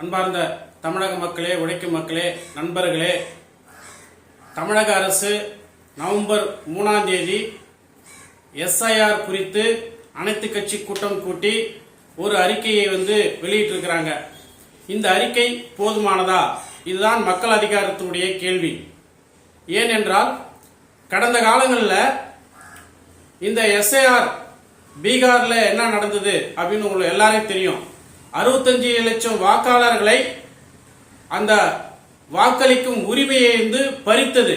அன்பார்ந்த தமிழக மக்களே, உழைக்கும் மக்களே, நண்பர்களே, தமிழக அரசு நவம்பர் 3ஆம் தேதி எஸ்ஐஆர் குறித்து அனைத்து கட்சி கூட்டம் கூட்டி ஒரு அறிக்கையை வெளியிட்டிருக்கிறாங்க. இந்த அறிக்கை போதுமானதா? இதுதான் மக்கள் அதிகாரத்துடைய கேள்வி. ஏனென்றால் கடந்த காலங்களில் இந்த எஸ்ஐஆர் பீகாரில் என்ன நடந்தது அப்படின்னு உங்களுக்கு எல்லாரையும் தெரியும். 65 லட்சம் வாக்காளர்களை அந்த வாக்களிக்கும் உரிமையை பறித்தது.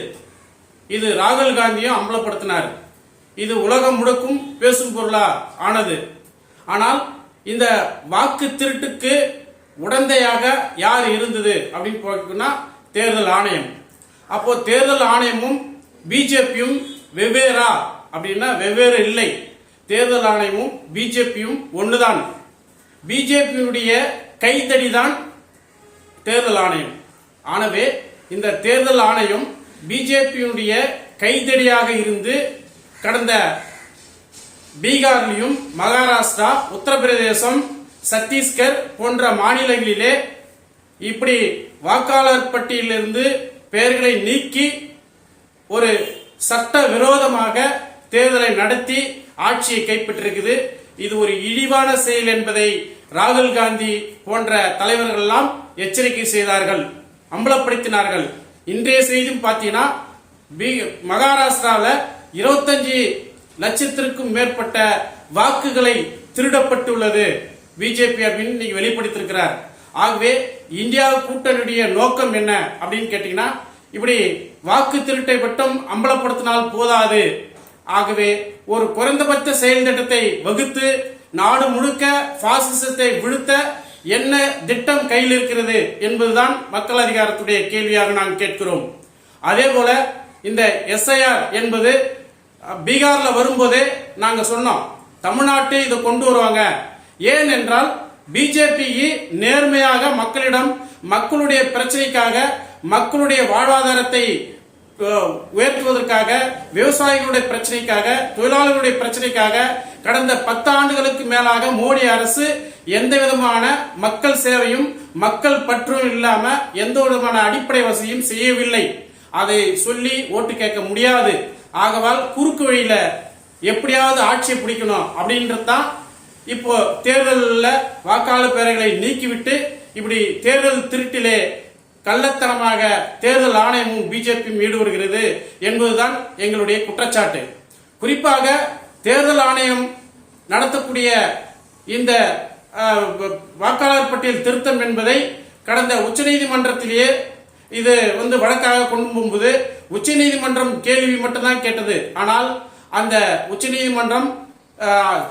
இது ராகுல் காந்தியும் அம்பலப்படுத்தினார். இது உலகம் முழுக்கும் பேசும் பொருளா ஆனது. ஆனால் இந்த வாக்கு திருட்டுக்கு உடந்தையாக யார் இருந்தது அப்படின்னு பார்த்தீங்கன்னா தேர்தல் ஆணையம். அப்போ தேர்தல் ஆணையமும் பிஜேபியும் வெவ்வேறா அப்படின்னா வெவ்வேறு இல்லை. தேர்தல் ஆணையமும் பிஜேபியும் ஒன்றுதான். பிஜேபியுடைய கைத்தடி தான் தேர்தல் ஆணையம். ஆனவே இந்த தேர்தல் ஆணையம் பிஜேபியுடைய கைத்தடியாக இருந்து கடந்த பீகாரிலும் மகாராஷ்டிரா, உத்தரப்பிரதேசம், சத்தீஸ்கர் போன்ற மாநிலங்களிலே இப்படி வாக்காளர் பட்டியலிருந்து பெயர்களை நீக்கி ஒரு சட்ட விரோதமாக தேர்தலை நடத்தி ஆட்சியை கைப்பற்றிருக்குது. இது ஒரு இழிவான செயல் என்பதை ராகுல் காந்தி போன்ற தலைவர்கள் எல்லாம் எச்சரிக்கை செய்தார்கள், அம்பலப்படுத்தினார்கள். இன்றைய செய்தியும் பார்த்தீங்கன்னா மகாராஷ்டிராவில் 25 லட்சத்திற்கும் மேற்பட்ட வாக்குகளை திருடப்பட்டுள்ளது பிஜேபி அப்படின்னு இன்னைக்கு வெளிப்படுத்திருக்கிறார். ஆகவே இந்தியா கூட்டணியுடைய நோக்கம் என்ன அப்படின்னு கேட்டீங்கன்னா, இப்படி வாக்கு திருட்டை மட்டும் அம்பலப்படுத்தினால் போதாது. ஆகவே ஒரு குறைந்தபட்ச செயல் திட்டத்தை வகுத்து நாடு முழுக்க பாசிசத்தை வீழ்த்த என்ன திட்டம் கையில் இருக்கிறது என்பதுதான் மக்கள் அதிகாரத்துடைய கேள்வியாக நாம் கேட்கிறோம். அதே போல இந்த எஸ்ஐஆர் என்பது பீகார்ல வரும்போதே நாங்க சொன்னோம், தமிழ்நாட்டை இதை கொண்டு வருவாங்க. ஏன் என்றால் பிஜேபி நேர்மையாக மக்களிடம் மக்களுடைய பிரச்சனைக்காக, மக்களுடைய வாழ்வாதாரத்தை உயர்த்துவதற்காக, விவசாயிகளுடைய பிரச்சனைக்காக, தொழிலாளர்களுடைய பிரச்சனைக்காக கடந்த 10 ஆண்டுகளுக்கு மேலாக மோடி அரசு எந்த விதமான மக்கள் சேவையும் மக்கள் பற்றும் இல்லாம எந்த விதமான அடிப்படை வசதியும் செய்யவில்லை. அதை சொல்லி ஓட்டு கேட்க முடியாது. ஆகவால் குறுக்கு வழியில எப்படியாவது ஆட்சியை பிடிக்கணும் அப்படின்றதான் இப்போ தேர்தலில் வாக்காளர் பெயர்களை நீக்கிவிட்டு இப்படி தேர்தல் திருட்டிலே கள்ளத்தனமாக தேர்தல் ஆணையமும் பிஜேபியும் ஈடுபடுகிறது என்பதுதான் எங்களுடைய குற்றச்சாட்டு. குறிப்பாக தேர்தல் ஆணையம் நடத்தக்கூடிய இந்த வாக்காளர் பட்டியல் திருத்தம் என்பதை கடந்த உச்சநீதிமன்றத்திலேயே இது வழக்காக கொண்டு போகும்போது உச்சநீதிமன்றம் கேள்வி மட்டும்தான் கேட்டது. ஆனால் அந்த உச்சநீதிமன்றம்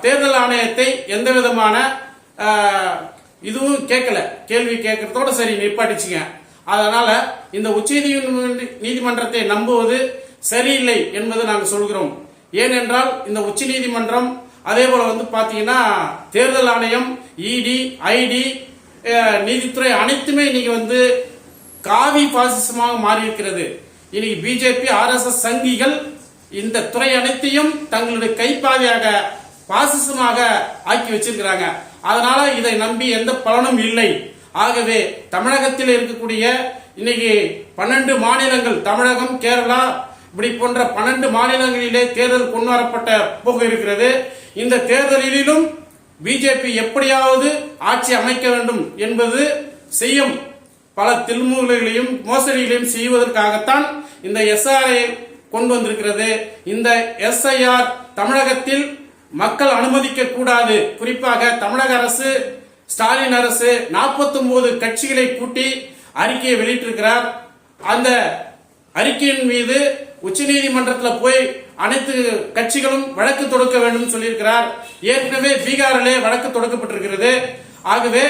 தேர்தல் ஆணையத்தை எந்த விதமான இதுவும் கேட்கல. கேள்வி கேட்கறதோட சரி நிப்பாட்டிச்சுங்க. அதனால இந்த உச்ச நீதிமன்றத்தை நம்புவது சரியில்லை என்பது நாங்கள் சொல்கிறோம். ஏனென்றால் இந்த உச்ச நீதிமன்றம் அதே போல பாத்தீங்கன்னா தேர்தல் ஆணையம், இடி, ஐடி, நீதித்துறை அனைத்துமே இன்னைக்கு காவி பாசிசமாக மாறி இருக்கிறது. இன்னைக்கு பிஜேபி, ஆர்எஸ்எஸ் சங்கிகள் இந்த துறை அனைத்தையும் தங்களுடைய கைப்பாதையாக பாசிசமாக ஆக்கி வச்சிருக்கிறாங்க. அதனால இதை நம்பி எந்த பலனும் இல்லை. ஆகவே தமிழகத்தில் இருக்கக்கூடிய இன்னைக்கு 12 மாநிலங்கள், தமிழகம், கேரளா இப்படி போன்ற 12 மாநிலங்களிலே தேர்தல் கொண்டு வரப்பட்ட போக இருக்கிறது. இந்த தேர்தலிலும் பிஜேபி எப்படியாவது ஆட்சி அமைக்க வேண்டும் என்பது செய்யும் பல தில்முகளையும் மோசடிகளையும் செய்வதற்காகத்தான் இந்த எஸ்ஐஆரை கொண்டு வந்திருக்கிறது. இந்த எஸ்ஐஆர் தமிழகத்தில் மக்கள் அனுமதிக்க கூடாது. குறிப்பாக தமிழக அரசு, ஸ்டாலின் அரசு 49 கட்சிகளை கூட்டி அறிக்கையை வெளியிட்டிருக்கிறார். அந்த அறிக்கையின் மீது உச்சநீதிமன்றத்தில் போய் அனைத்து கட்சிகளும் வழக்கு தொடுக்க வேண்டும் சொல்லியிருக்கிறார். ஏற்கனவே பீகாரிலே வழக்கு தொடுக்கப்பட்டிருக்கிறது. ஆகவே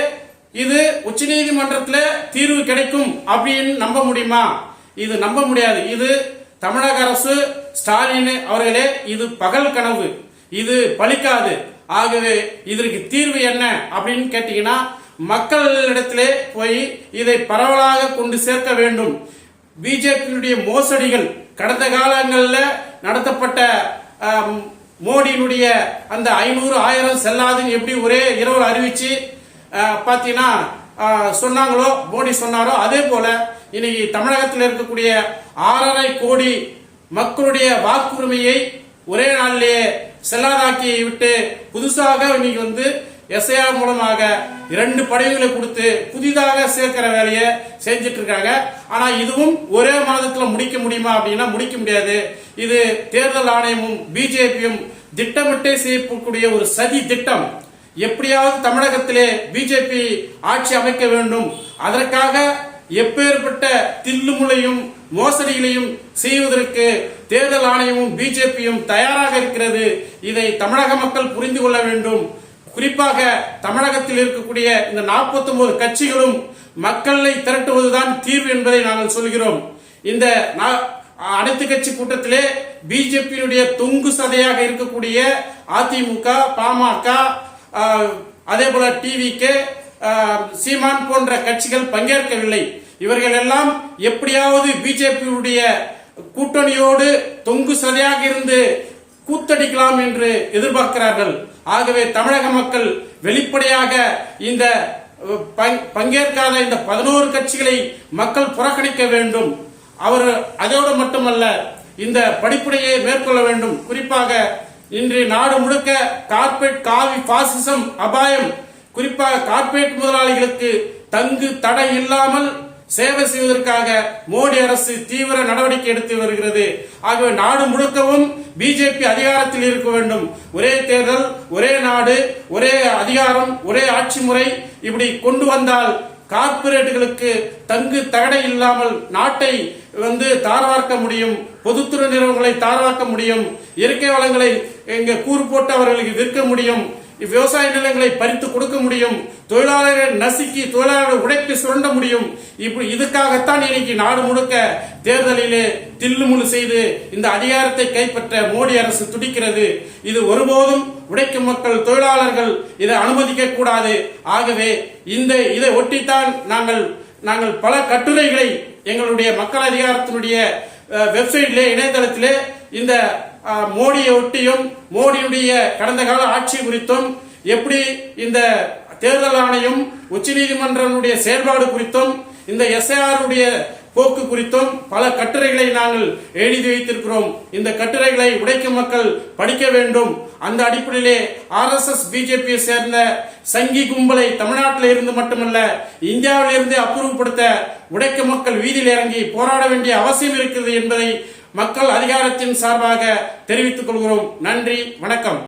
இது உச்சநீதிமன்றத்தில் தீர்வு கிடைக்கும் அப்படின்னு நம்ப முடியுமா? இது நம்ப முடியாது. இது தமிழக அரசு, ஸ்டாலின் அவர்களே, இது பகல் கனவு, இது பலிக்காது. ஆகவே இதற்கு தீர்வு என்ன அப்படின்னு கேட்டீங்கன்னா, மக்களிடத்திலே போய் இதை பரவலாக கொண்டு சேர்க்க வேண்டும். பிஜேபியினுடைய மோசடிகள் கடந்த காலங்களில் நடத்தப்பட்ட மோடியினுடைய அந்த 500, 1000 செல்லாதுன்னு எப்படி ஒரே இரவு அறிவிச்சு பாத்தீங்கன்னா சொன்னாங்களோ, மோடி சொன்னாரோ, அதே போல இன்னைக்கு தமிழகத்தில் இருக்கக்கூடிய 6.5 கோடி மக்களுடைய வாக்குரிமையை ஒரே நாளிலேயே செல்லாதாக்கி விட்டு புதுசாக இன்னைக்கு எஸ்ஐஆர் மூலமாக 2 பதவிகளை கொடுத்து புதிதாக சேர்க்கிற வேலையை செஞ்சிட்டு இருக்காங்க. ஆனா இதுவும் ஒரே மாதத்துல முடிக்க முடியுமா அப்படின்னா முடிக்க முடியாது. இது தேர்தல் ஆணையமும் பிஜேபியும் திட்டமிட்டே செய்யக்கூடிய ஒரு சதி திட்டம். எப்படியாவது தமிழகத்திலே பிஜேபி ஆட்சி அமைக்க வேண்டும், அதற்காக எப்பேற்பட்ட தில்லுமுலையும் மோசடிகளையும் செய்வதற்கு தேர்தல் ஆணையமும் பிஜேபியும் தயாராக இருக்கிறது. இதை தமிழக மக்கள் புரிந்து கொள்ள வேண்டும். குறிப்பாக தமிழகத்தில் இருக்கக்கூடிய இந்த 49 கட்சிகளும் மக்களை திரட்டுவதுதான் தீர்வு என்பதை நாங்கள் சொல்கிறோம். இந்த அனைத்து கட்சி கூட்டத்திலே பிஜேபியினுடைய தொங்கு சதையாக இருக்கக்கூடிய அதிமுக, பாமக, அதே போல டிவிகே, சீமான் போன்ற கட்சிகள் பங்கேற்கவில்லை. இவர்கள் எல்லாம் எப்படியாவது பிஜேபியுடைய கூட்டணியோடு தொங்கு சதையாக இருந்து கூத்தடிக்கலாம் என்று எதிர்பார்க்கிறார்கள். ஆகவே தமிழக மக்கள் வெளிப்படையாக இந்த பங்கேற்காத இந்த 11 கட்சிகளை மக்கள் புறக்கணிக்க வேண்டும். அவர் அதோடு மட்டுமல்ல, இந்த படிப்படியை மேற்கொள்ள வேண்டும். குறிப்பாக இன்று நாடு முழுக்க கார்ப்பரேட் காவி பாசிசம் அபாயம். குறிப்பாக கார்ப்பரேட் முதலாளிகளுக்கு தங்கு தடை இல்லாமல் சேவை செய்வதற்காக மோடி அரசு தீவிர நடவடிக்கை எடுத்து வருகிறது. ஆகவே நாடு முழுக்கவும் பிஜேபி அதிகாரத்தில் இருக்க வேண்டும். ஒரே தேர்தல், ஒரே நாடு, ஒரே அதிகாரம், ஒரே ஆட்சி முறை இப்படி கொண்டு வந்தால் கார்ப்பரேட்டுகளுக்கு தங்கு தடை இல்லாமல் நாட்டை தார்வார்க்க முடியும். பொதுத்துறை நிறுவனங்களை தார்வார்க்க முடியும். இயற்கை வளங்களை கூறு போட்டு அவர்களுக்கு விற்க முடியும். விவசாய நிலங்களை பறித்து கொடுக்க முடியும். தொழிலாளர்கள் நசுக்கி தொழிலாளர்கள் உழைப்பை சுரண்ட முடியும். இப்படி இதுக்காகத்தான் இன்னைக்கு நாடு முழுக்க தேர்தலிலே தில்லுமுழு செய்து இந்த அதிகாரத்தை கைப்பற்ற மோடி அரசு துடிக்கிறது. இது ஒருபோதும் உழைக்கும் மக்கள், தொழிலாளர்கள் இதை அனுமதிக்க கூடாது. ஆகவே இதை ஒட்டித்தான் நாங்கள் பல கட்டுரைகளை எங்களுடைய மக்கள் அதிகாரத்தினுடைய வெப்சைட்ல, இணையதளத்திலே இந்த மோடியை ஒட்டியும் மோடியுடைய கடந்த கால ஆட்சி குறித்தும், எப்படி இந்த தேர்தல் ஆணையம் உச்சநீதிமன்றனுடைய செயல்பாடு குறித்தும், இந்த எஸ்ஐஆர் போக்கு குறித்தும் பல கட்டுரைகளை நாங்கள் எழுதி வைத்திருக்கிறோம். இந்த கட்டுரைகளை உழைக்கும் மக்கள் படிக்க வேண்டும். அந்த அடிப்படையிலே RSS பிஜேபியை சேர்ந்த சங்கி கும்பலை தமிழ்நாட்டில் இருந்து மட்டுமல்ல இந்தியாவில் இருந்து அப்புறப்படுத்த உழைக்கும் மக்கள் வீதியில் இறங்கி போராட வேண்டிய அவசியம் இருக்கிறது என்பதை மக்கள் அதிகாரத்தின் சார்பாக தெரிவித்துக் கொள்கிறோம். நன்றி, வணக்கம்.